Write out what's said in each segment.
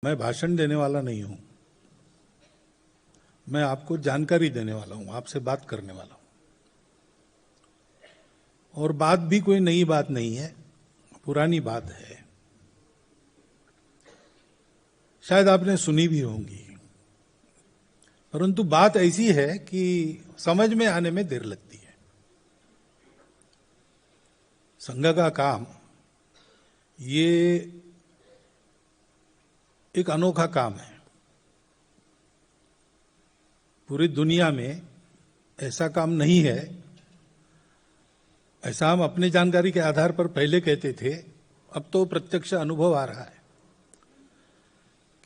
मैं भाषण देने वाला नहीं हूं, मैं आपको जानकारी देने वाला हूं, आपसे बात करने वाला हूं। और बात भी कोई नई बात नहीं है, पुरानी बात है, शायद आपने सुनी भी होंगी, परंतु बात ऐसी है कि समझ में आने में देर लगती है। संघ का काम ये एक अनोखा काम है। पूरी दुनिया में ऐसा काम नहीं है। ऐसा हम अपनी जानकारी के आधार पर पहले कहते थे, अब तो प्रत्यक्ष अनुभव आ रहा है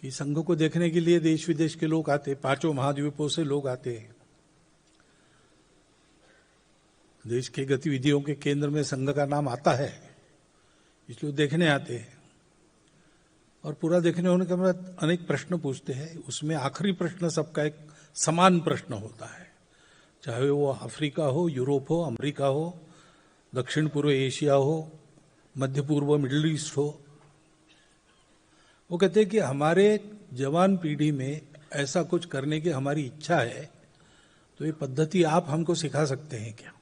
कि संघ को देखने के लिए देश विदेश के लोग आते, पांचों महाद्वीपों से लोग आते हैं। देश के गतिविधियों के केंद्र में संघ का नाम आता है, इसलिए देखने आते हैं। और पूरा देखने होने के बाद अनेक प्रश्न पूछते हैं। उसमें आखिरी प्रश्न सबका एक समान प्रश्न होता है, चाहे वो अफ्रीका हो, यूरोप हो, अमेरिका हो, दक्षिण पूर्व एशिया हो, मध्य पूर्व मिडिल ईस्ट हो। वो कहते हैं कि हमारे जवान पीढ़ी में ऐसा कुछ करने की हमारी इच्छा है, तो ये पद्धति आप हमको सिखा सकते हैं क्या?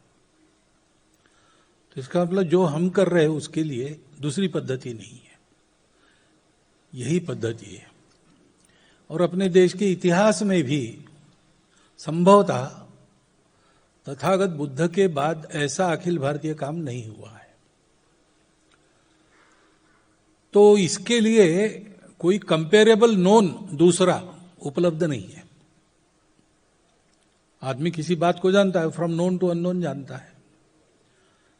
तो इसका मतलब जो हम कर रहे हैं उसके लिए दूसरी पद्धति नहीं है, यही पद्धति है। और अपने देश के इतिहास में भी संभवतः तथागत बुद्ध के बाद ऐसा अखिल भारतीय काम नहीं हुआ है। तो इसके लिए कोई कंपेरेबल नोन दूसरा उपलब्ध नहीं है। आदमी किसी बात को जानता है, फ्रॉम नोन टू अननोन जानता है,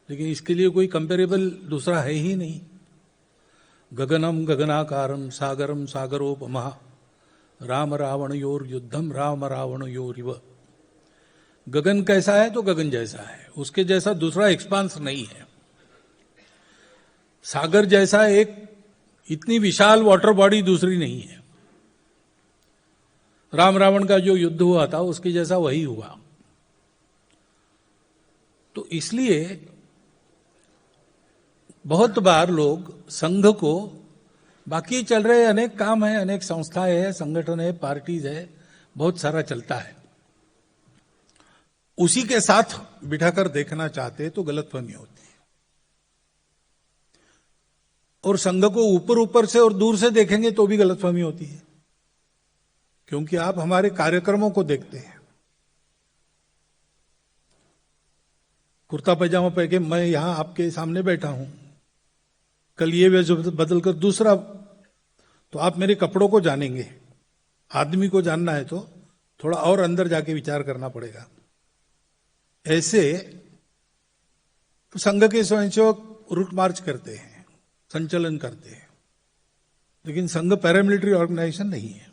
लेकिन इसके लिए कोई कंपेरेबल दूसरा है ही नहीं। गगनम गगनाकारम सागरम सागरोपमा राम रावण योर युद्धम राम रावण योरिव। गगन कैसा है तो गगन जैसा है, उसके जैसा दूसरा एक्सपांस नहीं है। सागर जैसा एक इतनी विशाल वाटर बॉडी दूसरी नहीं है। राम रावण का जो युद्ध हुआ था उसके जैसा वही हुआ। तो इसलिए बहुत बार लोग संघ को, बाकी चल रहे अनेक काम है, अनेक संस्थाएं है, संगठन है, पार्टीज है, बहुत सारा चलता है, उसी के साथ बिठाकर देखना चाहते तो गलतफहमी होती है। और संघ को ऊपर ऊपर से और दूर से देखेंगे तो भी गलतफहमी होती है, क्योंकि आप हमारे कार्यक्रमों को देखते हैं। कुर्ता पैजामा पहन के मैं यहां आपके सामने बैठा हूं, कल ये वेश बदलकर दूसरा, तो आप मेरे कपड़ों को जानेंगे। आदमी को जानना है तो थोड़ा और अंदर जाके विचार करना पड़ेगा। ऐसे संघ के स्वयंसेवक रूट मार्च करते हैं, संचलन करते हैं, लेकिन संघ पैरामिलिट्री ऑर्गेनाइजेशन नहीं है।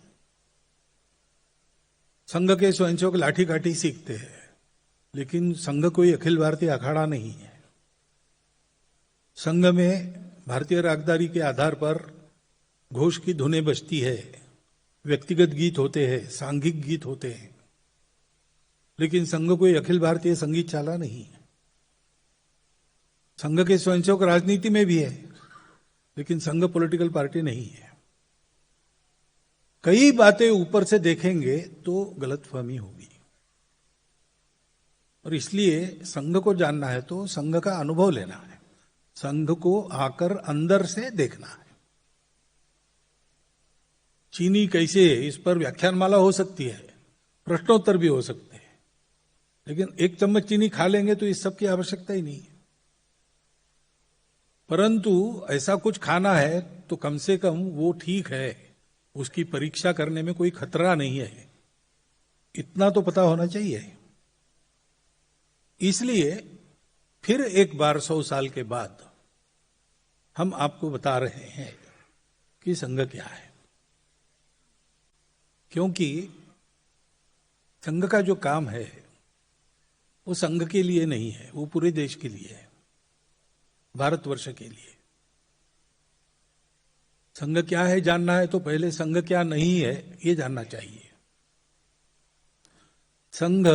संघ के स्वयंसेवक लाठी काठी सीखते हैं, लेकिन संघ कोई अखिल भारतीय अखाड़ा नहीं है। संघ में भारतीय रागदारी के आधार पर घोष की धुनें बजती है, व्यक्तिगत गीत होते हैं, सांघिक गीत होते हैं, लेकिन संघ कोई अखिल भारतीय संगीत शाला नहीं है। संघ के स्वयंसेवक राजनीति में भी है, लेकिन संघ पॉलिटिकल पार्टी नहीं है। कई बातें ऊपर से देखेंगे तो गलतफहमी होगी। और इसलिए संघ को जानना है तो संघ का अनुभव लेना है, संघ को आकर अंदर से देखना है। चीनी कैसे है, इस पर व्याख्यानमाला हो सकती है, प्रश्नोत्तर भी हो सकते हैं, लेकिन एक चम्मच चीनी खा लेंगे तो इस सब की आवश्यकता ही नहीं है। परंतु ऐसा कुछ खाना है तो कम से कम वो ठीक है, उसकी परीक्षा करने में कोई खतरा नहीं है, इतना तो पता होना चाहिए। इसलिए फिर एक बार 100 साल के बाद हम आपको बता रहे हैं कि संघ क्या है। क्योंकि संघ का जो काम है वो संघ के लिए नहीं है, वो पूरे देश के लिए है, भारतवर्ष के लिए। संघ क्या है जानना है तो पहले संघ क्या नहीं है ये जानना चाहिए। संघ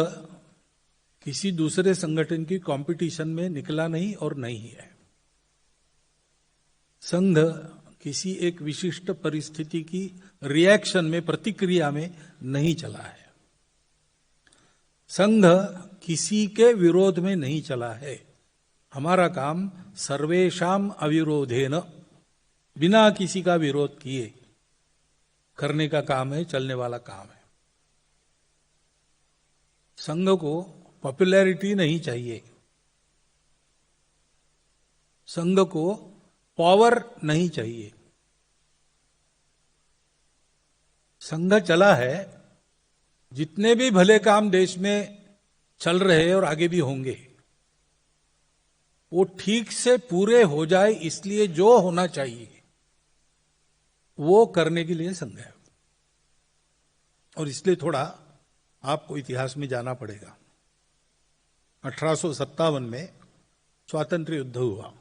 किसी दूसरे संगठन की कंपटीशन में निकला नहीं और नहीं है। संघ किसी एक विशिष्ट परिस्थिति की रिएक्शन में, प्रतिक्रिया में नहीं चला है। संघ किसी के विरोध में नहीं चला है। हमारा काम सर्वेशाम अविरोधेन, बिना किसी का विरोध किए करने का काम है, चलने वाला काम है। संघ को पॉपुलैरिटी नहीं चाहिए, संघ को पावर नहीं चाहिए। संघ चला है, जितने भी भले काम देश में चल रहे और आगे भी होंगे, वो ठीक से पूरे हो जाए, इसलिए जो होना चाहिए वो करने के लिए संघ है। और इसलिए थोड़ा आपको इतिहास में जाना पड़ेगा। 1857 में स्वातंत्र्य युद्ध हुआ।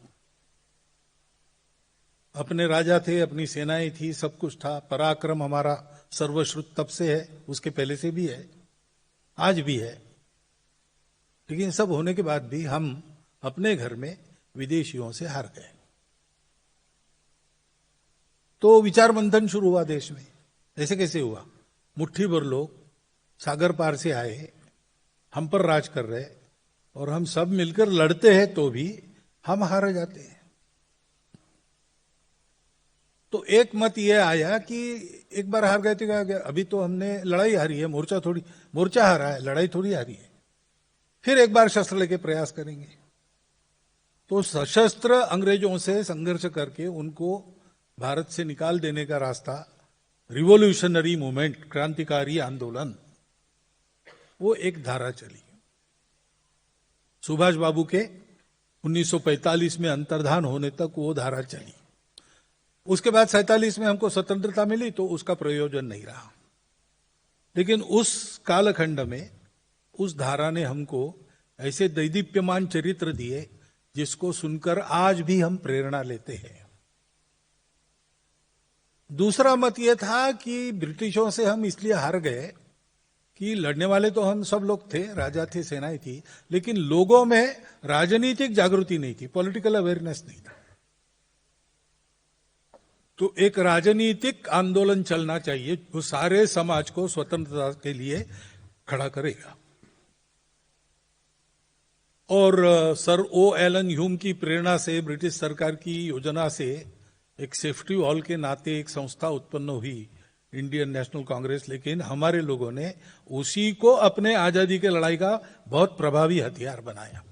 अपने राजा थे, अपनी सेनाएं थी, सब कुछ था। पराक्रम हमारा सर्वश्रुत तब से है, उसके पहले से भी है, आज भी है। लेकिन सब होने के बाद भी हम अपने घर में विदेशियों से हार गए। तो विचार मंथन शुरू हुआ देश में। ऐसे कैसे हुआ? मुट्ठी भर लोग सागर पार से आए, हम पर राज कर रहे, और हम सब मिलकर लड़ते हैं तो भी हम हार जाते हैं। तो एक मत ये आया कि एक बार हार गए तो अभी तो हमने लड़ाई हारी है, मोर्चा हारा है, लड़ाई थोड़ी हारी है, फिर एक बार शस्त्र लेके प्रयास करेंगे। तो सशस्त्र अंग्रेजों से संघर्ष करके उनको भारत से निकाल देने का रास्ता, रिवोल्यूशनरी मूवमेंट, क्रांतिकारी आंदोलन, वो एक धारा चली। सुभाष बाबू के 1945 में अंतर्धान होने तक वो धारा चली। उसके बाद 47 में हमको स्वतंत्रता मिली तो उसका प्रयोजन नहीं रहा। लेकिन उस कालखंड में उस धारा ने हमको ऐसे दैदीप्यमान चरित्र दिए जिसको सुनकर आज भी हम प्रेरणा लेते हैं। दूसरा मत यह था कि ब्रिटिशों से हम इसलिए हार गए कि लड़ने वाले तो हम सब लोग थे, राजा थे, सेनाएं थी, लेकिन लोगों में राजनीतिक जागृति नहीं थी, पॉलिटिकल अवेयरनेस नहीं था। तो एक राजनीतिक आंदोलन चलना चाहिए जो सारे समाज को स्वतंत्रता के लिए खड़ा करेगा। और सर ओ एलन ह्यूम की प्रेरणा से, ब्रिटिश सरकार की योजना से एक सेफ्टी वॉल के नाते एक संस्था उत्पन्न हुई, इंडियन नेशनल कांग्रेस। लेकिन हमारे लोगों ने उसी को अपने आजादी के लड़ाई का बहुत प्रभावी हथियार बनाया,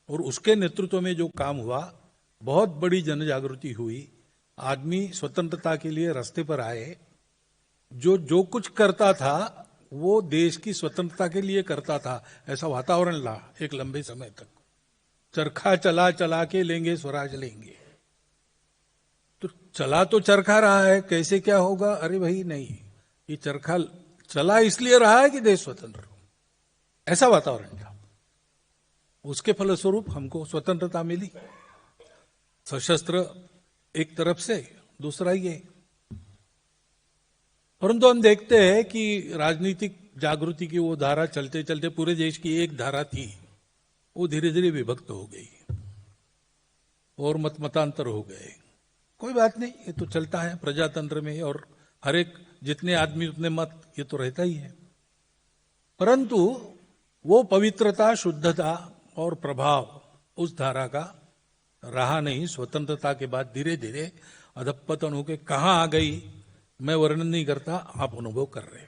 और उसके नेतृत्व में जो काम हुआ, बहुत बड़ी जन जागृति हुई। आदमी स्वतंत्रता के लिए रास्ते पर आए। जो कुछ करता था वो देश की स्वतंत्रता के लिए करता था, ऐसा वातावरण ला एक लंबे समय तक। चरखा चला चला के लेंगे स्वराज लेंगे। तो चला तो चरखा रहा है, कैसे क्या होगा? अरे भाई नहीं, ये चरखा चला इसलिए रहा है कि देश स्वतंत्र हो, ऐसा वातावरण था। उसके फलस्वरूप हमको स्वतंत्रता मिली। सशस्त्र एक तरफ से, दूसरा ये। परंतु हम देखते हैं कि राजनीतिक जागृति की वो धारा चलते चलते, पूरे देश की एक धारा थी, वो धीरे धीरे विभक्त हो गई और मतांतर हो गए। कोई बात नहीं, ये तो चलता है प्रजातंत्र में, और हर एक जितने आदमी उतने मत, ये तो रहता ही है। परंतु वो पवित्रता, शुद्धता और प्रभाव उस धारा का रहा नहीं। स्वतंत्रता के बाद धीरे धीरे अधपतन होकर कहां आ गई, मैं वर्णन नहीं करता, आप अनुभव कर रहे।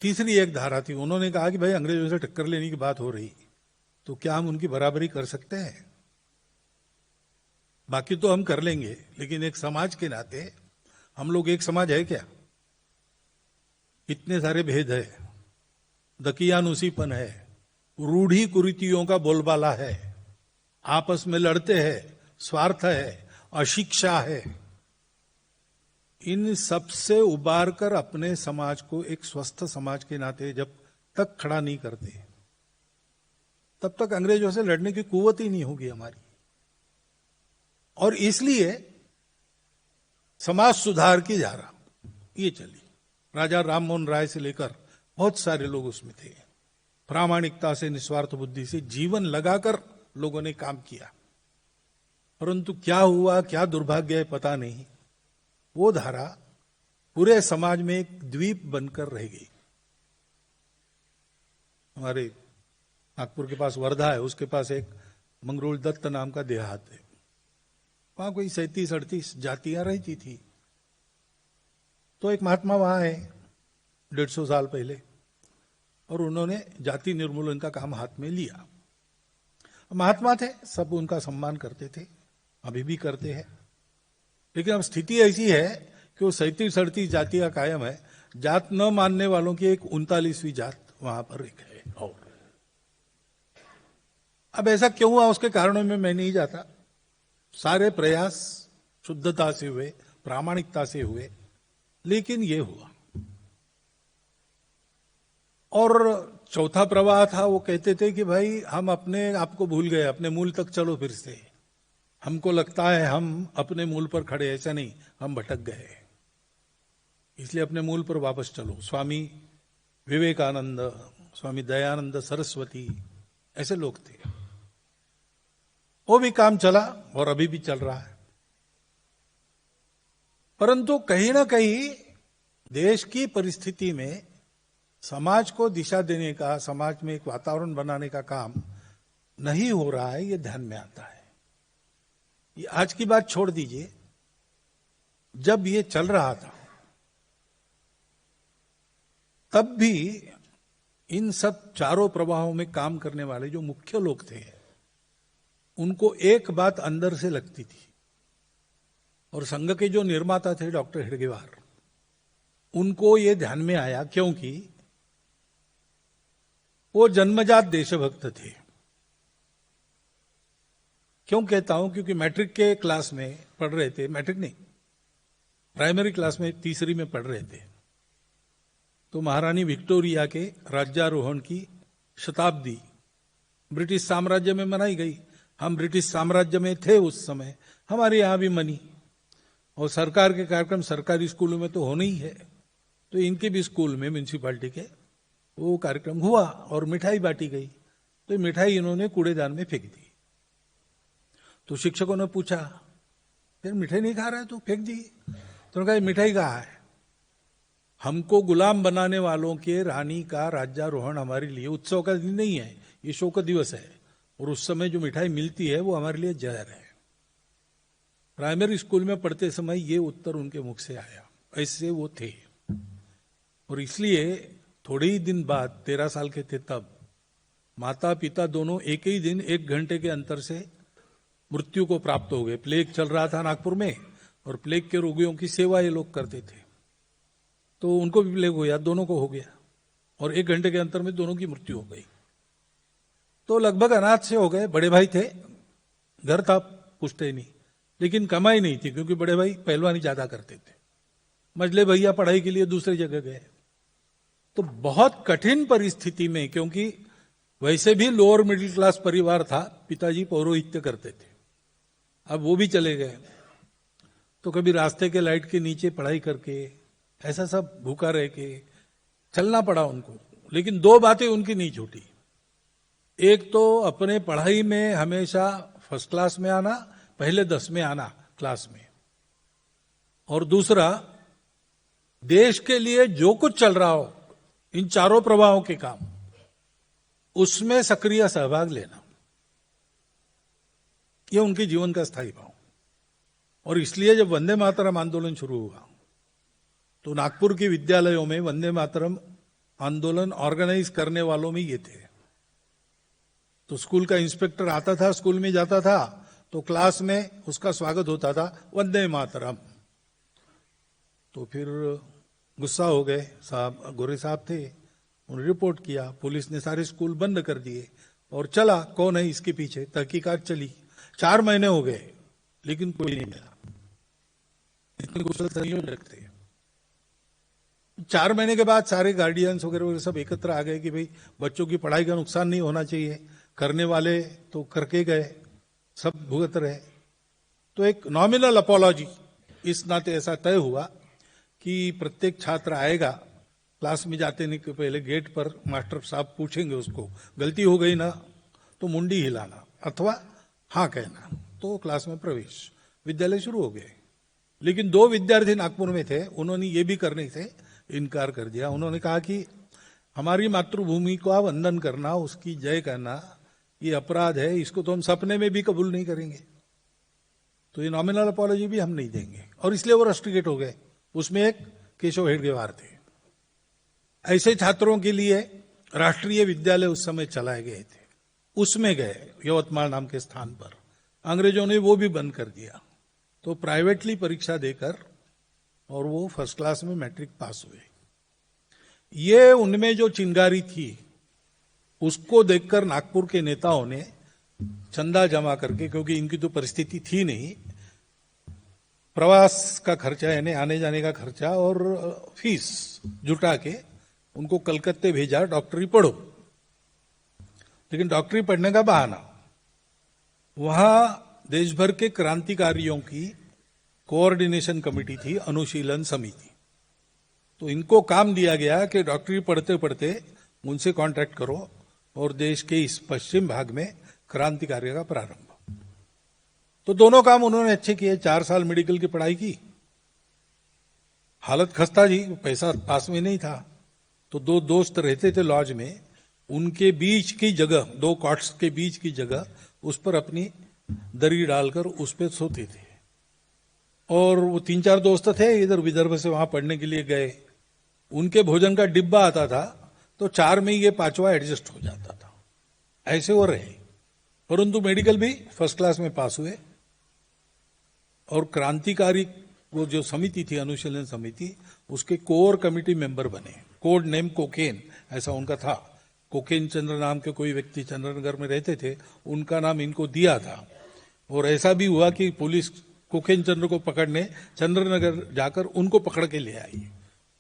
तीसरी एक धारा थी, उन्होंने कहा कि भाई अंग्रेजों से टक्कर लेने की बात हो रही, तो क्या हम उनकी बराबरी कर सकते हैं? बाकी तो हम कर लेंगे, लेकिन एक समाज के नाते हम लोग एक समाज है क्या? इतने सारे भेद है, दकियानुसीपन है, रूढ़ी कुरीतियों का बोलबाला है, आपस में लड़ते हैं, स्वार्थ है, अशिक्षा है। इन सब से उबार कर अपने समाज को एक स्वस्थ समाज के नाते जब तक खड़ा नहीं करते, तब तक अंग्रेजों से लड़ने की कुव्वत ही नहीं होगी हमारी। और इसलिए समाज सुधार की धारा ये चली। राजा राममोहन राय से लेकर बहुत सारे लोग उसमें थे। प्रामाणिकता से, निस्वार्थ बुद्धि से जीवन लगाकर लोगों ने काम किया। परंतु क्या हुआ, क्या दुर्भाग्य है, पता नहीं। वो धारा पूरे समाज में एक द्वीप बनकर रह गई। हमारे नागपुर के पास वर्धा है, उसके पास एक मंगरूल दत्त नाम का देहात है, वहां कोई 37-38 जातियां रहती थी। तो एक महात्मा वहां है 150 साल पहले, और उन्होंने जाति निर्मूलन का काम हाथ में लिया। महात्मा थे, सब उनका सम्मान करते थे, अभी भी करते हैं। लेकिन अब स्थिति ऐसी है कि वो 37-38 जातियां कायम है, जात न मानने वालों की एक 39वीं जात वहां पर एक है। और अब ऐसा क्यों हुआ, उसके कारणों में मैं नहीं जाता। सारे प्रयास शुद्धता से हुए, प्रामाणिकता से हुए, लेकिन ये हुआ। और चौथा प्रवाह था, वो कहते थे कि भाई हम अपने आप को भूल गए, अपने मूल तक चलो फिर से। हमको लगता है हम अपने मूल पर खड़े, ऐसा नहीं, हम भटक गए, इसलिए अपने मूल पर वापस चलो। स्वामी विवेकानंद, स्वामी दयानंद सरस्वती, ऐसे लोग थे। वो भी काम चला और अभी भी चल रहा है। परंतु कहीं ना कहीं देश की परिस्थिति में समाज को दिशा देने का, समाज में एक वातावरण बनाने का काम नहीं हो रहा है, ये ध्यान में आता है। ये आज की बात छोड़ दीजिए, जब ये चल रहा था तब भी इन सब चारों प्रवाहों में काम करने वाले जो मुख्य लोग थे, उनको एक बात अंदर से लगती थी। और संघ के जो निर्माता थे डॉक्टर हेडगेवार, उनको ये ध्यान में आया, क्योंकि वो जन्मजात देशभक्त थे। क्यों कहता हूं, क्योंकि मैट्रिक के क्लास में पढ़ रहे थे, मैट्रिक नहीं, प्राइमरी क्लास में तीसरी में पढ़ रहे थे, तो महारानी विक्टोरिया के राज्यारोहण की शताब्दी ब्रिटिश साम्राज्य में मनाई गई। हम ब्रिटिश साम्राज्य में थे उस समय, हमारे यहां भी मनी। और सरकार के कार्यक्रम सरकारी स्कूलों में तो होने ही है, तो इनके भी स्कूल में म्यूनिसिपालिटी के वो कार्यक्रम हुआ और मिठाई बांटी गई। तो मिठाई इन्होंने कूड़ेदान में फेंक दी। तो शिक्षकों ने पूछा, फिर मिठाई नहीं खा रहा है तो फेंक दी। तो उन्होंने कहा मिठाई कहाँ है? हमको गुलाम बनाने वालों के रानी का राज्यारोहण हमारे लिए उत्सव का दिन नहीं है, ये शोक दिवस है, और उस समय जो मिठाई मिलती है वो हमारे लिए जहर है। प्राइमरी स्कूल में पढ़ते समय ये उत्तर उनके मुख से आया, ऐसे वो थे। और इसलिए थोड़े ही दिन बाद, 13 साल के थे तब, माता पिता दोनों एक ही दिन 1 घंटे के अंतर से मृत्यु को प्राप्त हो गए। प्लेग चल रहा था नागपुर में, और प्लेग के रोगियों की सेवा ये लोग करते थे, तो उनको भी प्लेग हो गया, दोनों को हो गया, और 1 घंटे के अंतर में दोनों की मृत्यु हो गई। तो लगभग अनाथ से हो गए। बड़े भाई थे, घर था, पूछते नहीं, लेकिन कमाई नहीं थी, क्योंकि बड़े भाई पहलवानी ज्यादा करते थे। मझले भैया पढ़ाई के लिए दूसरी जगह गए। तो बहुत कठिन परिस्थिति में, क्योंकि वैसे भी लोअर मिडिल क्लास परिवार था, पिताजी पौरोहित्य करते थे, अब वो भी चले गए। तो कभी रास्ते के लाइट के नीचे पढ़ाई करके, ऐसा सब भूखा रह के चलना पड़ा उनको। लेकिन 2 बातें उनकी नहीं छूटी। एक तो अपने पढ़ाई में हमेशा फर्स्ट क्लास में आना, पहले 10 में आना क्लास में, और दूसरा देश के लिए जो कुछ चल रहा हो, इन चारों प्रवाहों के काम, उसमें सक्रिय सहभाग लेना। यह उनके जीवन का स्थायी भाव। और इसलिए जब वंदे मातरम आंदोलन शुरू हुआ, तो नागपुर के विद्यालयों में वंदे मातरम आंदोलन ऑर्गेनाइज करने वालों में ये थे। तो स्कूल का इंस्पेक्टर आता था, स्कूल में जाता था, तो क्लास में उसका स्वागत होता था, वंदे मातरम। तो फिर गुस्सा हो गए साहब, गोरे साहब थे, उन्होंने रिपोर्ट किया, पुलिस ने सारे स्कूल बंद कर दिए, और चला कौन है इसके पीछे, तहकीकात चली। 4 महीने हो गए, लेकिन कोई नहीं मिला। इतने कुशल संयोजक थे। 4 महीने के बाद सारे गार्डियंस वगैरह सब एकत्र आ गए कि भाई बच्चों की पढ़ाई का नुकसान नहीं होना चाहिए, करने वाले तो करके गए, सब भुगत रहे। तो एक नॉमिनल अपॉलॉजी इस नाते ऐसा तय हुआ कि प्रत्येक छात्र आएगा, क्लास में जाते नहीं के पहले गेट पर मास्टर साहब पूछेंगे उसको, गलती हो गई ना तो मुंडी हिलाना अथवा हाँ कहना, तो क्लास में प्रवेश। विद्यालय शुरू हो गए। लेकिन 2 विद्यार्थी नागपुर में थे, उन्होंने ये भी करने से इनकार कर दिया। उन्होंने कहा कि हमारी मातृभूमि का वंदन करना, उसकी जय कहना, ये अपराध है, इसको तो हम सपने में भी कबूल नहीं करेंगे, तो ये नॉमिनल अपॉलॉजी भी हम नहीं देंगे। और इसलिए वो रस्टिकेट हो गए। उसमें एक केशव हेडगेवार थे। ऐसे छात्रों के लिए राष्ट्रीय विद्यालय उस समय चलाए गए थे, उसमें गए यवतमाल नाम के स्थान पर। अंग्रेजों ने वो भी बंद कर दिया, तो प्राइवेटली परीक्षा देकर और वो फर्स्ट क्लास में मैट्रिक पास हुए। ये उनमें जो चिंगारी थी उसको देखकर नागपुर के नेताओं ने चंदा जमा करके, क्योंकि इनकी तो परिस्थिति थी नहीं, प्रवास का खर्चा यानी आने जाने का खर्चा और फीस जुटा के उनको कलकत्ते भेजा, डॉक्टरी पढ़ो। लेकिन डॉक्टरी पढ़ने का बहाना, वहां देश भर के क्रांतिकारियों की कोऑर्डिनेशन कमेटी थी, अनुशीलन समिति। तो इनको काम दिया गया कि डॉक्टरी पढ़ते पढ़ते उनसे कांटेक्ट करो और देश के इस पश्चिम भाग में क्रांति कार्य का प्रारंभ। तो दोनों काम उन्होंने अच्छे किए। 4 साल मेडिकल की पढ़ाई की। हालत खस्ता जी, पैसा पास में नहीं था, तो 2 दोस्त रहते थे लॉज में, उनके बीच की जगह, 2 कॉट्स के बीच की जगह, उस पर अपनी दरी डालकर उस पर सोते थे। और वो 3-4 दोस्त थे, इधर विदर्भ से वहां पढ़ने के लिए गए। उनके भोजन का डिब्बा आता था, तो 4 में ये 5वां एडजस्ट हो जाता था। ऐसे वो रहे, परंतु मेडिकल भी फर्स्ट क्लास में पास हुए। और क्रांतिकारी वो जो समिति थी, अनुशीलन समिति, उसके कोर कमिटी मेंबर बने। कोड नेम कोकेन ऐसा उनका था। कोकेन चंद्र नाम के कोई व्यक्ति चंद्रनगर में रहते थे, उनका नाम इनको दिया था। और ऐसा भी हुआ कि पुलिस कोकेन चंद्र को पकड़ने चंद्रनगर जाकर उनको पकड़ के ले आई।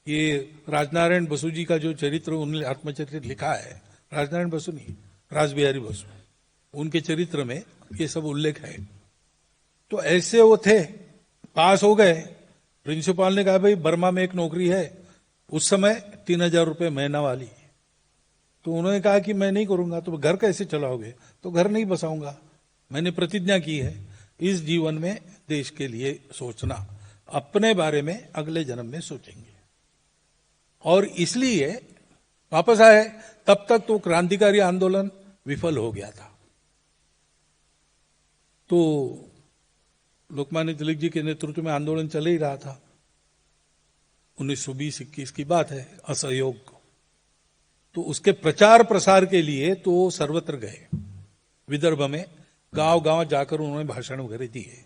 ये राजनारायण बसु जी का जो चरित्र, उन्होंने आत्मचरित्र लिखा है, राजनारायण बसु नहीं, रासबिहारी बसु, उनके चरित्र में ये सब उल्लेख है। तो ऐसे वो थे, पास हो गए। प्रिंसिपल ने कहा भाई बर्मा में एक नौकरी है, उस समय 3000 रुपये महीना वाली। तो उन्होंने कहा कि मैं नहीं करूंगा। तो घर कैसे चलाओगे? तो घर नहीं बसाऊंगा, मैंने प्रतिज्ञा की है इस जीवन में देश के लिए सोचना, अपने बारे में अगले जन्म में सोचेंगे। और इसलिए वापस आए। तब तक तो क्रांतिकारी आंदोलन विफल हो गया था। तो लोकमान्य तिलक जी के नेतृत्व में आंदोलन चल ही रहा था। 1920-21 की बात है, असहयोग। तो उसके प्रचार प्रसार के लिए तो सर्वत्र गए, विदर्भ में गांव गांव जाकर उन्होंने भाषण वगैरह दिए।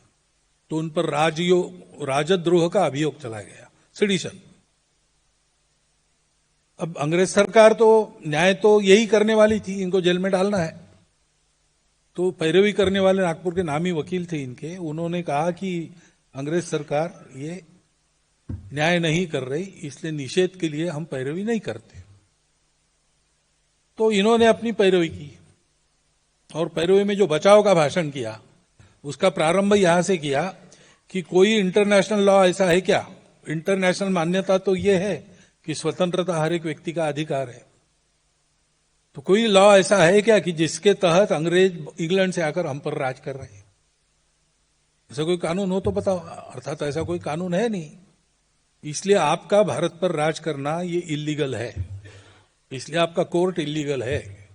तो उन पर राजद्रोह का अभियोग चला गया, सेडिशन। अब अंग्रेज सरकार तो न्याय तो यही करने वाली थी, इनको जेल में डालना है। तो पैरवी करने वाले नागपुर के नामी वकील थे इनके, उन्होंने कहा कि अंग्रेज सरकार ये न्याय नहीं कर रही, इसलिए निषेध के लिए हम पैरवी नहीं करते। तो इन्होंने अपनी पैरवी की और पैरवी में जो बचाव का भाषण किया उसका प्रारंभ यहां से किया कि कोई इंटरनेशनल लॉ ऐसा है क्या? इंटरनेशनल मान्यता तो ये है कि स्वतंत्रता हर एक व्यक्ति का अधिकार है। तो कोई लॉ ऐसा है क्या कि जिसके तहत अंग्रेज इंग्लैंड से आकर हम पर राज कर रहे हैं? ऐसा कोई कानून हो तो बताओ। अर्थात ऐसा कोई कानून है नहीं, इसलिए आपका भारत पर राज करना ये इलीगल है, इसलिए आपका कोर्ट इलीगल है,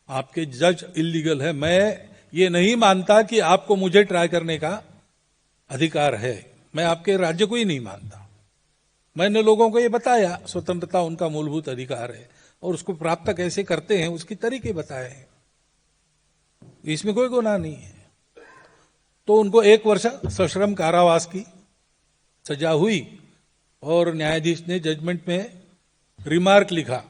आपके जज इलीगल है। मैं ये नहीं मानता कि आपको मुझे ट्राई करने का अधिकार है, मैं आपके राज्य को ही नहीं मानता। मैंने लोगों को ये बताया, स्वतंत्रता उनका मूलभूत अधिकार है और उसको प्राप्त कैसे करते हैं उसकी तरीके बताए हैं, इसमें कोई गुनाह नहीं है। तो उनको 1 वर्ष सश्रम कारावास की सजा हुई और न्यायाधीश ने जजमेंट में रिमार्क लिखा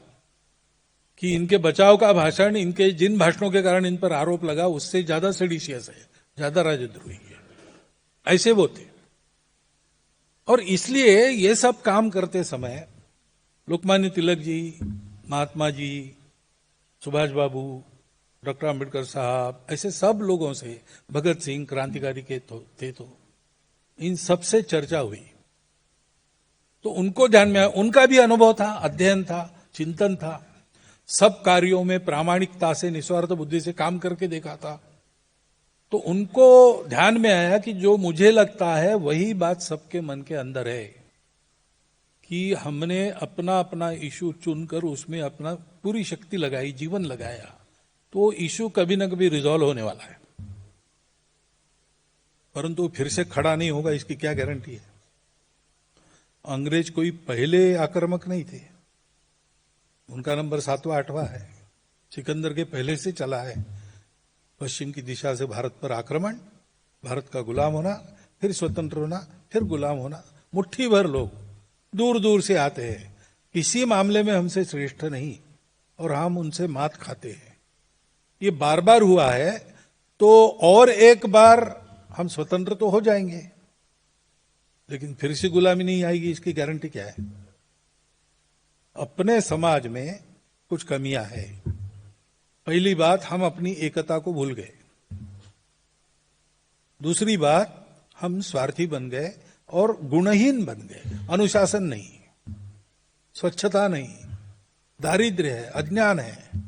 कि इनके बचाव का भाषण, इनके जिन भाषणों के कारण इन पर आरोप लगा उससे ज्यादा सेडिशियस है, ज्यादा राजद्रोही है। ऐसे वो थे। और इसलिए ये सब काम करते समय लोकमान्य तिलक जी, महात्मा जी, सुभाष बाबू, डॉक्टर अंबेडकर साहब, ऐसे सब लोगों से, भगत सिंह क्रांतिकारी के थे, तो इन सब से चर्चा हुई। तो उनको ध्यान में आया, उनका भी अनुभव था, अध्ययन था, चिंतन था, सब कार्यों में प्रामाणिकता से निस्वार्थ बुद्धि से काम करके देखा था। तो उनको ध्यान में आया कि जो मुझे लगता है वही बात सबके मन के अंदर है, कि हमने अपना अपना इशू चुनकर उसमें अपना पूरी शक्ति लगाई, जीवन लगाया, तो इशू कभी ना कभी रिजॉल्व होने वाला है, परंतु फिर से खड़ा नहीं होगा इसकी क्या गारंटी है। अंग्रेज कोई पहले आक्रामक नहीं थे, उनका नंबर 7वां 8वां है। सिकंदर के पहले से चला है, पश्चिम की दिशा से भारत पर आक्रमण, भारत का गुलाम होना, फिर स्वतंत्र होना, फिर गुलाम होना। मुट्ठी भर लोग दूर दूर से आते हैं, किसी मामले में हमसे श्रेष्ठ नहीं, और हम उनसे मात खाते हैं। ये बार बार हुआ है, तो और एक बार हम स्वतंत्र तो हो जाएंगे, लेकिन फिर से गुलामी नहीं आएगी, इसकी गारंटी क्या है। अपने समाज में कुछ कमियां हैं। पहली बात, हम अपनी एकता को भूल गए। दूसरी बात, हम स्वार्थी बन गए और गुणहीन बन गए। अनुशासन नहीं, स्वच्छता नहीं, दारिद्र्य है, अज्ञान है,